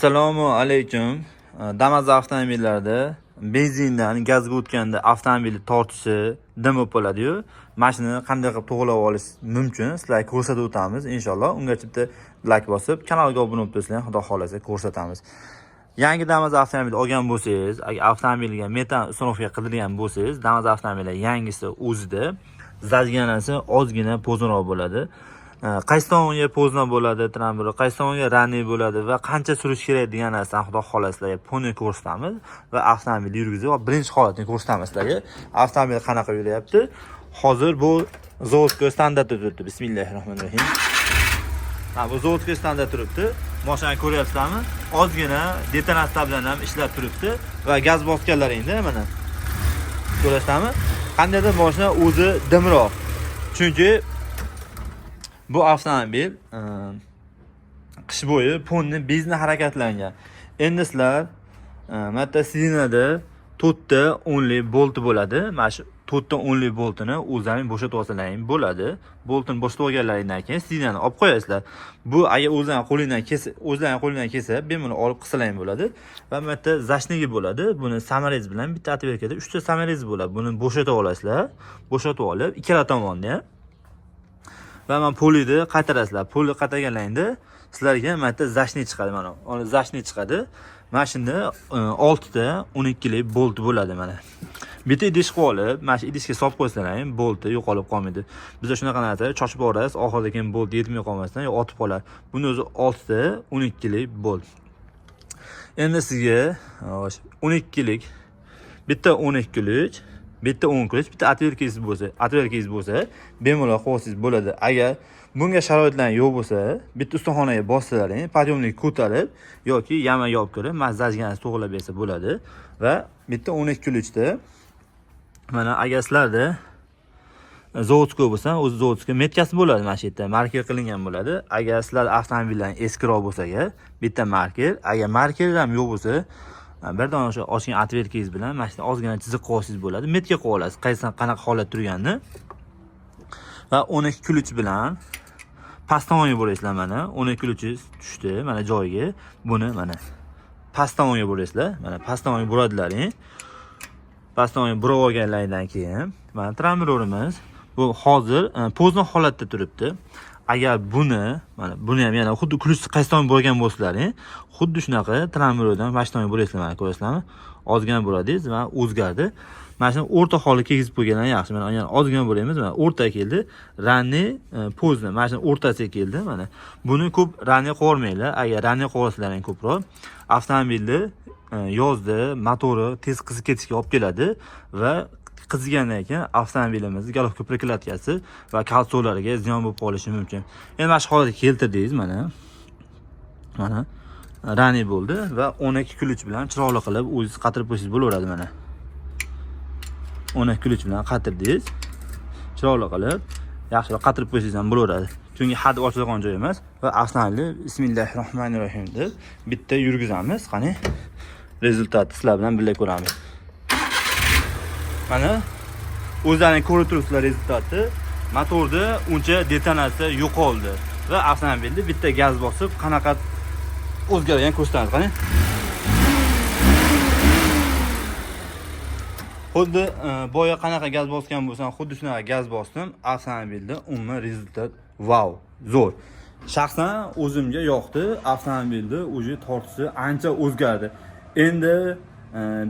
Assalomu alaykum. Damas avtomobillarda benzindan gazga o'tganda avtomobil tortishi, dimi bo'ladi-yu. Mashinani qanday qilib to'g'rilab olish mumkin? Sizlarga ko'rsatib o'tamiz inshaalloh. Ungacha bitta like bosib, kanalga obuna bo'lib tursangiz, xudo xolasa ko'rsatamiz. Yangi Damas avtomobil olgan bo'lsangiz, agar avtomobilga metan uстановка qildirgan bo'lsangiz, Damas avtomobillar yangisi o'zida zajganasi ozgina po'zonroq bo'ladi. Qaysi tomonga pozna bo'ladi, tramvay, qaysi tomonga rani bo'ladi va qancha surish kerak degan narsani xudo xolasizlarga poni ko'rsatamiz va avtomobil yurgizib va birinchi holatini ko'rsatamiz sizlarga. Avtomobil qanaqa yurayapti? Hozir bu zavodga standartda turibdi. Bismillahirrohmanirrohim. Bu zavodga standart turibdi. Mashinani ko'ryapsizlarmi? Ozgina detonatsiya bilan ham ishlab turibdi va gaz bosganlaringda mana. Ko'rasizlarmi? Qandaydir mashina o'zi dimroq. Chunki bu avtomobil qish bo'yi ponni bizni harakatlangan. Endi sizlar mana sizinada 4 ta 10lik bolt bo'ladi. Mana shu 4 ta 10lik boltini o'zlaring bo'shatib olsalaring bo'ladi. Boltini bo'shatib olganlaringdan keyin sizinani olib qo'yasizlar. Bu agar o'zlaring qo'lingdan kelsa, bemalol olib qilsalaring bo'ladi. Va mana yerda zashnigi bo'ladi. Buni samarez bilan bitta atverkada 3 ta samarez bo'ladi. Buni bo'shatib olasizlar. Bo'shatib olib ikkala tomonda va men polini qaytarasizlar. Polni qaytarganlaringda sizlarga mana yerda zashni chiqadi mana. Ona zashni chiqadi. Mana shunda 6 ta 12 lik bolt bo'ladi mana. Bitta idish qilib olib, mana shu idishga solib qo'ysalaring, bolti yo'qolib qolmaydi. Bizda shunaqa narsa chochib borasiz, oxirida keyin bolt yetmay qolmasdan otib qolar. Buni o'zi 6 ta 12 lik bolt. Endi sizga 12 lik bitta 12 lik bitta 10 kuch, bitta atverkangiz bo'lsa, bemalol qo'ysangiz bo'ladi. Agar bunga sharoitlar yo'q bo'lsa, bitta ustaxonaga bossalaring, podyomlik ko'tarib yoki yama yopib kirib, mazajganini to'g'rilab bersa bo'ladi va bitta 12 kuchda mana agar sizlarda zavodga bo'lsa, o'z zavodga metkasi bo'ladi mana shu yerda, marker qilingan bo'ladi. Agar sizlar avtomobillar eskiroq bo'lsa-ga, bitta marker, agar marker ham yo'q bo'lsa, bir dona o'sha ochgan atverkangiz bilan mana shunday ozgina chiziq qo'ysangiz bo'ladi. Metka qo'yib olasiz, qaysidan qanaqa holat turganini. Va 12 kuch bilan past tomonga bo'raysizlar mana. 12 kuch tushdi mana joyiga. Buni mana past tomonga bo'raysizlar. Mana past tomonga bo'ladilaring. Past tomonga burab olganlardan keyin mana tramvayimiz bu hozir pozna holatda turibdi. Agar buni ham yana xuddi kulish qaysi tomon bo'lgan bo'lsalaring, xuddi shunaqa tramvaydan boshqa tomonga bo'raysizlar mana, ko'rasizlarmi? Ozgina bo'radingiz va o'zgardi. Mana shuni o'rta holga kelgizib qo'yganlar yaxshi. Mana yana ozgina bo'laymiz, mana o'rta keldi. Ranni pozna, mana shuni o'rtasiga keldi mana. Buni ko'p ranni qo'ymaylar. Agar ranni qo'ysalaring ko'proq avtomobilni yozda motori tez qizib ketishga olib keladi va qizigandan keyin avtomobilimizni galovka priklatkasi va kalsolariga ziyon bo'lib qolishi mumkin. Endi mana shu holatga keltirdingiz mana. Mana rani bo'ldi va 12 kuch bilan chiroyli qilib o'zingiz qatirib qo'ysangiz bo'laveradi mana. 12 kuch bilan qatirdingiz. Chiroyli qilib yaxshilab qatirib qo'ysangiz ham bo'laveradi. Chunki had ochilgan joy emas va avtomobilni bismillahirrohmanirrohim deb bitta yurgizamiz. Qani rezultatni sizlar bilan birga ko'ramiz. Mana o'zlaring ko'rib turibsizlar rezultatni. Motorda uncha detonatsiya yo'qoldi va avtomobilni bitta gaz bosib qanaqa o'zgargan ko'rsatamiz. Qani. Xuddi boya qanaqa gaz bosgan bo'lsam, xuddi shunaqa gaz bosdim. Avtomobilda umuman rezultat wow, zo'r. Shaxsan o'zimga yoqdi. Avtomobilda o'zi tortishi ancha o'zgardi. Endi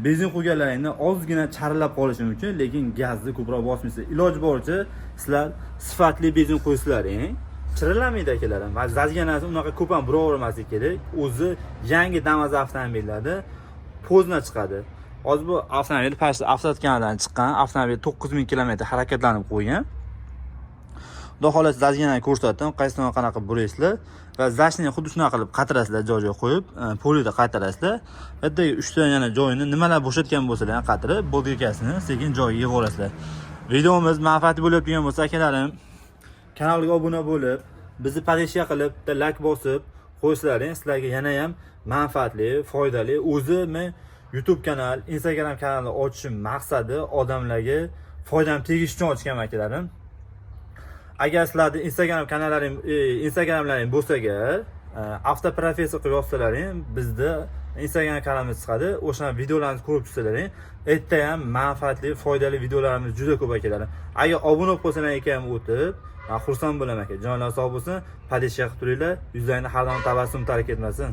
benzin qo'yganlaringda ozgina charillab qolishi mumkin, lekin gazni ko'proq bosmaysiz. Iloji boricha sizlar sifatli benzin qo'ysalaring, chirillamaydi akalarim. Va zajganasi unaqa ko'p ham buravermaslik kerak. O'zi yangi Damas avtomobillarda pozna chiqadi. Hozir bu avtomobil past avtokanaldan chiqqan, avtomobil 9000 km harakatlanib qo'ygan. Xudo xolasa zajganani ko'rsatdim, qaysi tomon qanaqa bo'raysizlar va zashni xuddi shunaqa qilib qatirasizlar, joy-joy qo'yib, polida qaytarasizlar. Bitta 3 ta yana joyini nimalar bo'shatgan bo'lsalar ham qatirib, bodikasini sekin joyiga yig'vorasizlar. Videomiz manfaatli bo'lib turgan bo'lsa, akalarim, kanalga obuna bo'lib, bizni podpishka qilib, bitta like bosib qo'ysalaring, sizlarga yana ham manfaatli, foydali. O'zi men YouTube kanal, Instagram kanalini ochishim maqsadi odamlarga foydam tegish uchun ochgan akalarim. Agar sizlarda Instagram kanallaring bo'lsa-ga, avtoprofessor qilib yozsalaring, bizda Instagram kanalimiz chiqadi. O'sha videolarni ko'rib tursalaring, erta ham manfaatli, foydali videolarimiz juda ko'p keladi. Agar obuna bo'lib qolsanglar ekan o'tib, xursand bo'laman aka. Jonlar sog' bo'lsin, padishah qilib turinglar, yuzlaringda har doim tabassum tark etmasin.